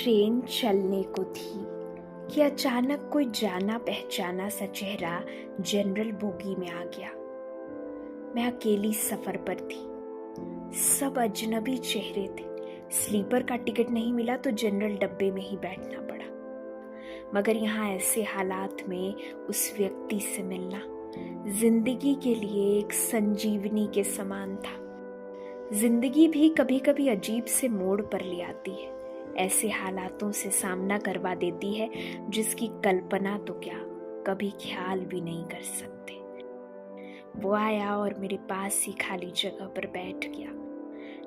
Train चलने को थी कि अचानक कोई जाना पहचाना सा चेहरा जनरल बोगी में आ गया। मैं अकेली सफर पर थी, सब अजनबी चेहरे थे। स्लीपर का टिकट नहीं मिला तो जनरल डब्बे में ही बैठना पड़ा। मगर यहाँ ऐसे हालात में उस व्यक्ति से मिलना जिंदगी के लिए एक संजीवनी के समान था। जिंदगी भी कभी कभी अजीब से मोड़ पर ले आती है, ऐसे हालातों से सामना करवा देती है जिसकी कल्पना तो क्या कभी ख्याल भी नहीं कर सकते। वो आया और मेरे पास ही खाली जगह पर बैठ गया।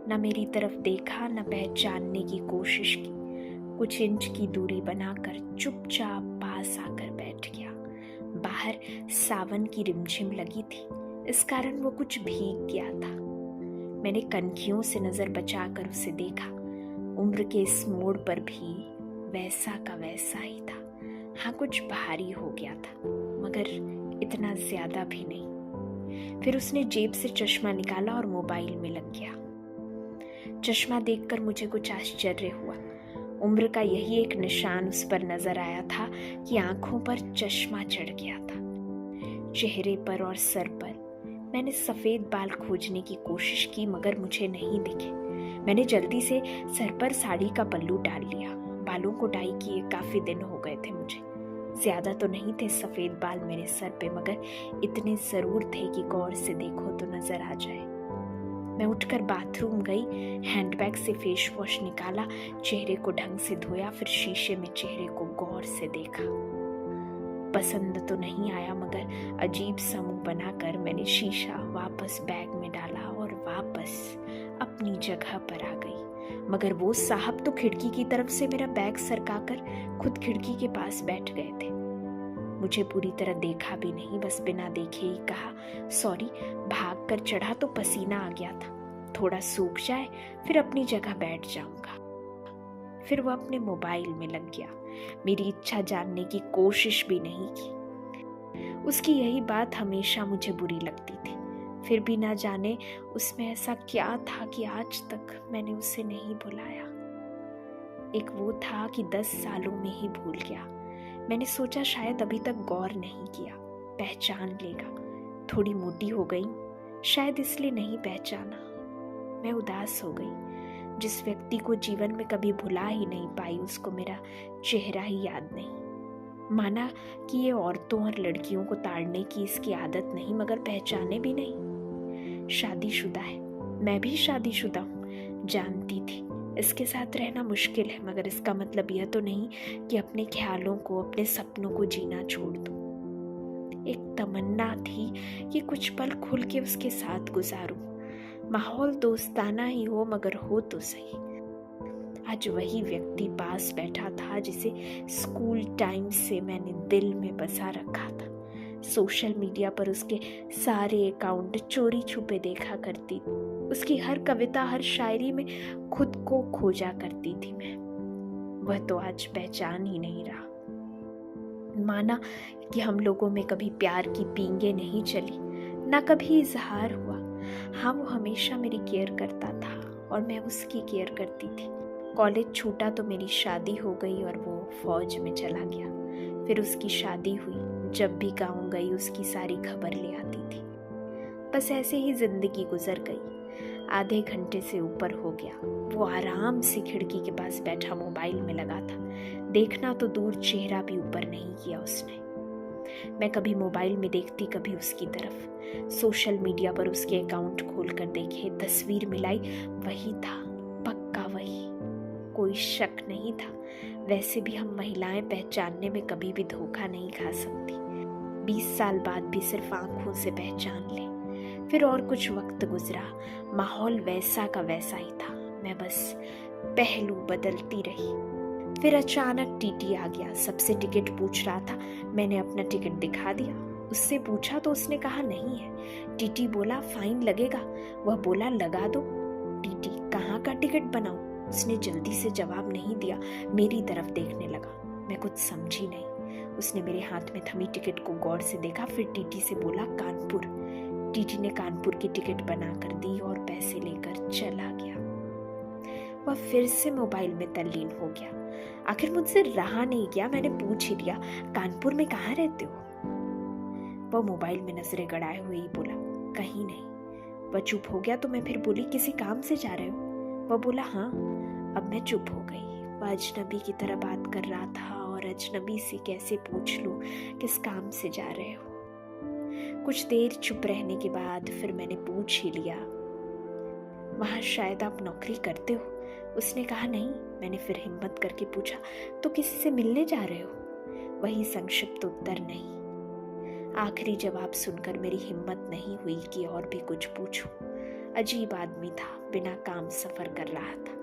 न मेरी तरफ देखा, न पहचानने की कोशिश की। कुछ इंच की दूरी बनाकर चुपचाप पास आकर बैठ गया। बाहर सावन की रिमझिम लगी थी, इस कारण वो कुछ भीग गया था। मैंने कनखियों से नजर बचाकर उसे देखा। उम्र के इस मोड़ पर भी वैसा का वैसा ही था। हाँ, कुछ भारी हो गया था, मगर इतना ज्यादा भी नहीं। फिर उसने जेब से चश्मा निकाला और मोबाइल में लग गया। चश्मा देखकर मुझे कुछ आश्चर्य हुआ। उम्र का यही एक निशान उस पर नजर आया था कि आंखों पर चश्मा चढ़ गया था। चेहरे पर और सर पर मैंने सफेद बाल खोजने की कोशिश की, मगर मुझे नहीं दिखे। मैंने जल्दी से सर पर साड़ी का पल्लू डाल लिया। बालों को डाई किए काफी दिन हो गए थे मुझे। ज्यादा तो नहीं थे सफेद बाल मेरे सर पे, मगर इतने जरूर थे कि गौर से देखो तो नजर आ जाए। मैं उठकर बाथरूम गई, हैंडबैग से फेस वॉश निकाला, चेहरे को ढंग से धोया, फिर शीशे में चेहरे को गौर से देखा। पसंद तो नहीं आया, मगर अजीब सा मुंह बनाकर मैंने शीशा वापस बैग में डाला और वापस अपनी जगह पर आ गई। मगर वो साहब तो खिड़की की तरफ से मेरा बैग सरकाकर खुद खिड़की के पास बैठ गए थे। मुझे पूरी तरह देखा भी नहीं, बस बिना देखे ही कहा, सॉरी, भाग कर चढ़ा तो पसीना आ गया था, थोड़ा सूख जाए फिर अपनी जगह बैठ जाऊंगा। फिर वो अपने मोबाइल में लग गया। मेरी इच्छा जानने की कोशिश भी नहीं की। उसकी यही बात हमेशा मुझे बुरी लगती थी। फिर भी ना जाने उसमें ऐसा क्या था कि आज तक मैंने उसे नहीं भुलाया। एक वो था कि 10 सालों में ही भूल गया। मैंने सोचा शायद अभी तक गौर नहीं किया, पहचान लेगा। थोड़ी मोटी हो गई, शायद इसलिए नहीं पहचाना। मैं उदास हो गई। जिस व्यक्ति को जीवन में कभी भुला ही नहीं पाई, उसको मेरा चेहरा ही याद नहीं। माना कि ये औरतों और लड़कियों को ताड़ने की इसकी आदत नहीं, मगर पहचाने भी नहीं। शादीशुदा है, मैं भी शादीशुदा हूँ, जानती थी इसके साथ रहना मुश्किल है, मगर इसका मतलब यह तो नहीं कि अपने ख्यालों को, अपने सपनों को जीना छोड़ दूं। एक तमन्ना थी कि कुछ पल खुल के उसके साथ गुजारूं। माहौल दोस्ताना ही हो, मगर हो तो सही। आज वही व्यक्ति पास बैठा था जिसे स्कूल टाइम से मैंने दिल में बसा रखा था। सोशल मीडिया पर उसके सारे अकाउंट चोरी छुपे देखा करती, उसकी हर कविता, हर शायरी में खुद को खोजा करती थी मैं। वह तो आज पहचान ही नहीं रहा। माना कि हम लोगों में कभी प्यार की पींगे नहीं चली, ना कभी इजहार हुआ। हाँ, वो हमेशा मेरी केयर करता था और मैं उसकी केयर करती थी। कॉलेज छूटा तो मेरी शादी हो गई और वो फौज में चला गया। फिर उसकी शादी हुई। जब भी गाँव गई उसकी सारी खबर ले आती थी। बस ऐसे ही जिंदगी गुजर गई। आधे घंटे से ऊपर हो गया। वो आराम से खिड़की के पास बैठा मोबाइल में लगा था। देखना तो दूर, चेहरा भी ऊपर नहीं किया उसने। मैं कभी मोबाइल में देखती, कभी उसकी तरफ। सोशल मीडिया पर उसके अकाउंट खोलकर देखे, तस्वीर मिलाई, वही था, पक्का वही, कोई शक नहीं था। वैसे भी हम महिलाएं पहचानने में कभी भी धोखा नहीं खा सकती। 20 साल बाद भी सिर्फ आंखों से पहचान ले। फिर और कुछ वक्त गुजरा, माहौल वैसा का वैसा ही था। मैं बस पहलू बदलती रही। फिर अचानक टीटी आ गया, सबसे टिकट पूछ रहा था। मैंने अपना टिकट दिखा दिया। उससे पूछा तो उसने कहा नहीं है। टीटी बोला फाइन लगेगा। वह बोला लगा दो। टीटी, कहाँ का टिकट बनाऊं? उसने जल्दी से जवाब नहीं दिया, मेरी तरफ देखने लगा। मैं कुछ समझी नहीं। उसने मेरे हाथ में थमी टिकट को गौर से देखा, फिर टीटी से बोला कानपुर। टीटी ने कानपुर की टिकट बना कर दी और पैसे लेकर चला गया। वह फिर से मोबाइल में तल्लीन हो गया। आखिर मुझसे रहा नहीं गया, मैंने पूछ ही लिया, कानपुर में कहाँ रहते हो? वह मोबाइल में नजरें गड़ाए हुए ही बोला, कहीं नहीं। वह चुप हो गया तो मैं फिर बोली, किसी काम से जा रहे हो? वह बोला, हाँ। अब मैं चुप हो गई। वह अजनबी की तरह बात कर रहा था और अजनबी से कैसे पूछ लूं किस काम से जा रहे हो। कुछ देर चुप रहने के बाद फिर मैंने पूछ ही लिया, वहाँ शायद आप नौकरी करते हो? उसने कहा, नहीं। मैंने फिर हिम्मत करके पूछा, तो किसी से मिलने जा रहे हो? वही संक्षिप्त उत्तर, नहीं। आखिरी जवाब सुनकर मेरी हिम्मत नहीं हुई कि और भी कुछ पूछूं। अजीब आदमी था, बिना काम सफर कर रहा था।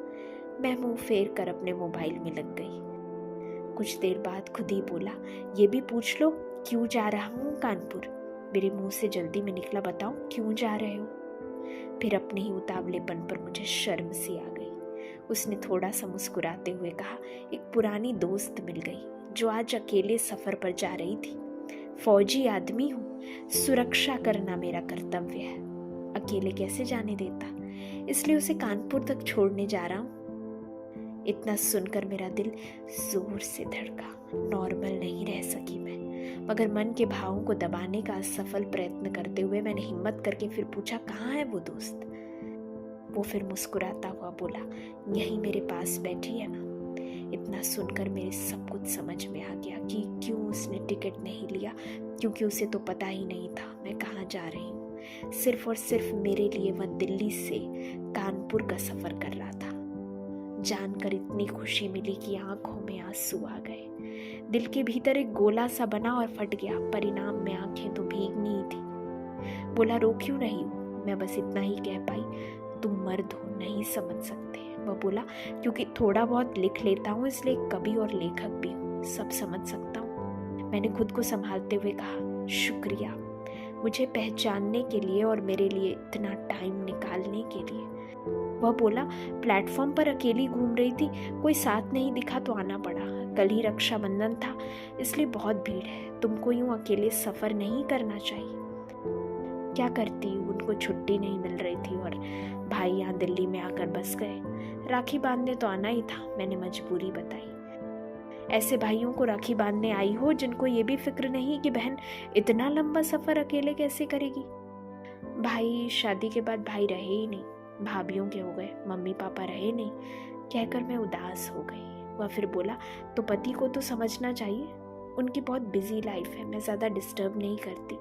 मैं मुंह फेर कर अपने मोबाइल में लग गई। कुछ देर बाद खुद ही बोला, ये भी पूछ लो क्यों जा रहा हूँ कानपुर। मेरे मुंह से जल्दी में निकला, बताओ क्यों जा रहे हो? फिर अपने ही उतावलेपन पर मुझे शर्म सी आ गई। उसने थोड़ा सा मुस्कुराते हुए कहा, एक पुरानी दोस्त मिल गई जो आज अकेले सफर पर जा रही थी। फौजी आदमी हूँ, सुरक्षा करना मेरा कर्तव्य है। अकेले कैसे जाने देता, इसलिए उसे कानपुर तक छोड़ने जा रहा हूँ। इतना सुनकर मेरा दिल जोर से धड़का। नॉर्मल नहीं रह सकी मैं, मगर मन के भावों को दबाने का असफल प्रयत्न करते हुए मैंने हिम्मत करके फिर पूछा, कहाँ है वो दोस्त? वो फिर मुस्कुराता हुआ बोला, यहीं मेरे पास बैठी है ना। इतना सुनकर मेरे सब कुछ समझ में आ गया कि क्यों उसने टिकट नहीं लिया, क्योंकि उसे तो पता ही नहीं था मैं कहाँ जा रही हूँ। सिर्फ और सिर्फ मेरे लिए वह दिल्ली से कानपुर का सफर कर रहा था। जानकर इतनी खुशी मिली कि आंखों में आंसू आ गए। दिल के भीतर एक गोला सा बना और फट गया। परिणाम में आंखें तो भीगनी ही थी। बोला, रो क्यों रही हो? मैं बस इतना ही कह पाई, तुम मर्द हो, नहीं समझ सकते। वह बोला, क्योंकि थोड़ा बहुत लिख लेता हूँ, इसलिए कवि और लेखक भी हूँ, सब समझ सकता हूँ। मैंने खुद को संभालते हुए कहा, शुक्रिया मुझे पहचानने के लिए और मेरे लिए इतना टाइम निकालने के लिए। वह बोला, प्लेटफॉर्म पर अकेली घूम रही थी, कोई साथ नहीं दिखा तो आना पड़ा। कल ही रक्षाबंधन था, इसलिए बहुत भीड़ है। तुमको यूं अकेले सफर नहीं करना चाहिए। क्या करती, उनको छुट्टी नहीं मिल रही थी और भाई यहाँ दिल्ली में आकर बस गए। राखी बांधने तो आना ही था, मैंने मजबूरी बताई। ऐसे भाइयों को राखी बांधने आई हो जिनको ये भी फिक्र नहीं कि बहन इतना लंबा सफर अकेले कैसे करेगी। भाई शादी के बाद भाई रहे ही नहीं, भाभीयों के हो गए, मम्मी पापा रहे नहीं, कहकर मैं उदास हो गई। वह फिर बोला, तो पति को तो समझना चाहिए, उनकी बहुत बिजी लाइफ है, मैं ज़्यादा डिस्टर्ब नहीं करती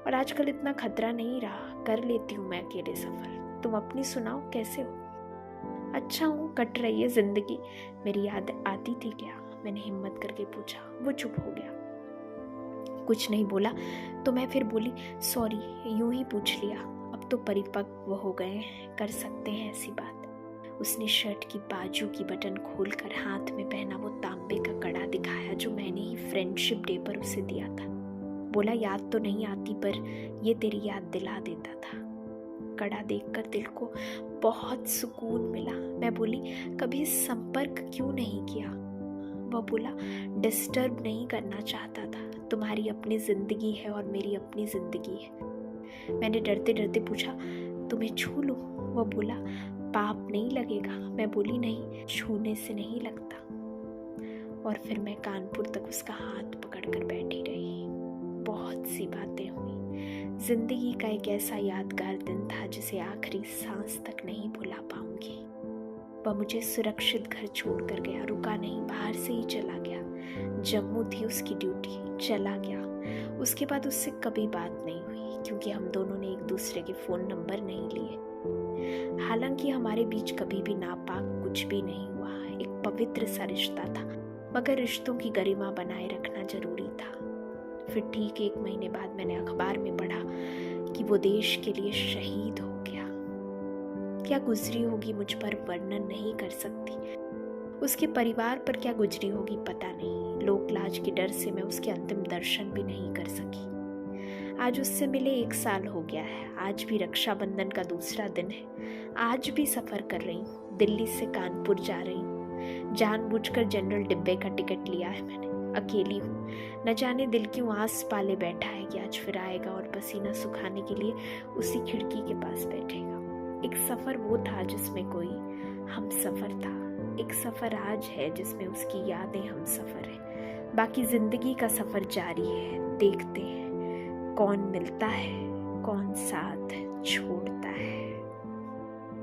और आजकल इतना खतरा नहीं रहा, कर लेती हूँ मैं अकेले सफ़र। तुम अपनी सुनाओ, कैसे हो? अच्छा हूँ, कट रही है ज़िंदगी। मेरी याद आती थी क्या? मैंने हिम्मत करके पूछा। वो चुप हो गया, कुछ नहीं बोला। तो मैं फिर बोली, सॉरी, यूं ही पूछ लिया, अब तो परिपक्व हो गए हैं, कर सकते हैं ऐसी बात। उसने शर्ट की बाजू की बटन खोलकर हाथ में पहना वो तांबे का कड़ा दिखाया जो मैंने ही फ्रेंडशिप डे पर उसे दिया था। बोला, याद तो नहीं आती पर ये तेरी याद दिला देता था। कड़ा देखकर दिल को बहुत सुकून मिला। मैं बोली, कभी संपर्क क्यों नहीं किया? वह बोला, डिस्टर्ब नहीं करना चाहता था, तुम्हारी अपनी जिंदगी है और मेरी अपनी जिंदगी है। मैंने डरते डरते पूछा, तुम्हें छू लूं? वह बोला, पाप नहीं लगेगा? मैं बोली, नहीं, छूने से नहीं लगता। और फिर मैं कानपुर तक उसका हाथ पकड़कर बैठी रही। बहुत सी बातें हुई। जिंदगी का एक ऐसा यादगार दिन था जिसे आखिरी सांस तक नहीं भुला पाऊंगी। वह मुझे सुरक्षित घर छोड़कर गया, रुका नहीं, बाहर से ही चला गया। जम्मू थी उसकी ड्यूटी, चला गया। उसके बाद उससे कभी बात नहीं हुई क्योंकि हम दोनों ने एक दूसरे के फ़ोन नंबर नहीं लिए। हालांकि हमारे बीच कभी भी नापाक कुछ भी नहीं हुआ। एक पवित्र सा रिश्ता था, मगर रिश्तों की गरिमा बनाए रखना जरूरी था। फिर ठीक 1 महीने बाद मैंने अखबार में पढ़ा कि वो देश के लिए शहीद हो गया। क्या गुजरी होगी मुझ पर वर्णन नहीं कर सकती। उसके परिवार पर क्या गुजरी होगी पता नहीं। लोक लाज के डर से मैं उसके अंतिम दर्शन भी नहीं कर सकी। आज उससे मिले 1 साल हो गया है। आज भी रक्षाबंधन का दूसरा दिन है। आज भी सफ़र कर रही हूँ, दिल्ली से कानपुर जा रही हूँ। जानबूझकर जनरल डिब्बे का टिकट लिया है मैंने। अकेली हूँ, न जाने दिल क्यों आस पाले बैठा है कि आज फिर आएगा और पसीना सुखाने के लिए उसी खिड़की के पास बैठेगा। एक सफ़र वो था जिसमें कोई हम सफ़र था, एक सफ़र आज है जिसमें उसकी यादें हम सफ़र है। बाकी ज़िंदगी का सफ़र जारी है, देखते हैं कौन मिलता है, कौन साथ छोड़ता है।